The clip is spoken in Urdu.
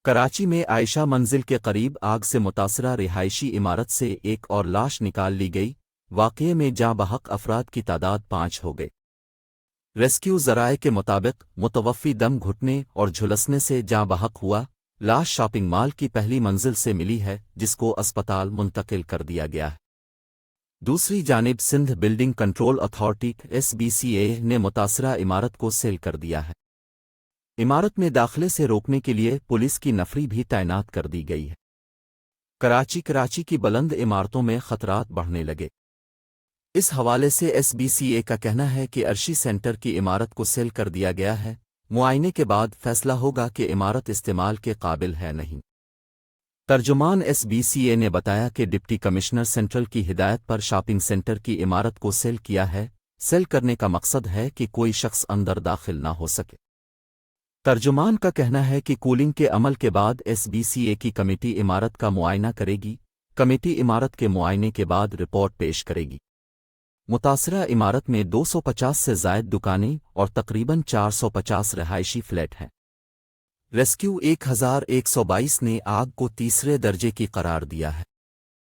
کراچی میں عائشہ منزل کے قریب آگ سے متاثرہ رہائشی عمارت سے ایک اور لاش نکال لی گئی۔ واقعے میں جاں بحق افراد کی تعداد 5 ہو گئی۔ ریسکیو ذرائع کے مطابق متوفی دم گھٹنے اور جھلسنے سے جاں بحق ہوا۔ لاش شاپنگ مال کی پہلی منزل سے ملی ہے، جس کو اسپتال منتقل کر دیا گیا ہے۔ دوسری جانب Sindh building control authority (SBCA) نے متاثرہ عمارت کو سیل کر دیا ہے۔ عمارت میں داخلے سے روکنے کے لیے پولیس کی نفری بھی تعینات کر دی گئی ہے۔ کراچی کی بلند عمارتوں میں خطرات بڑھنے لگے۔ اس حوالے سے SBCA کا کہنا ہے کہ عرشی سینٹر کی عمارت کو سیل کر دیا گیا ہے۔ معائنے کے بعد فیصلہ ہوگا کہ عمارت استعمال کے قابل ہے نہیں۔ ترجمان SBCA نے بتایا کہ ڈپٹی کمشنر سینٹرل کی ہدایت پر شاپنگ سینٹر کی عمارت کو سیل کیا ہے۔ سیل کرنے کا مقصد ہے کہ کوئی شخص اندر داخل نہ ہو سکے۔ ترجمان کا کہنا ہے کہ کولنگ کے عمل کے بعد SBCA کی کمیٹی عمارت کا معائنہ کرے گی۔ کمیٹی عمارت کے معائنے کے بعد رپورٹ پیش کرے گی۔ متاثرہ عمارت میں 250 سے زائد دکانیں اور تقریباً 450 رہائشی فلیٹ ہیں۔ ریسکیو 1122 نے آگ کو تیسرے درجے کی قرار دیا ہے۔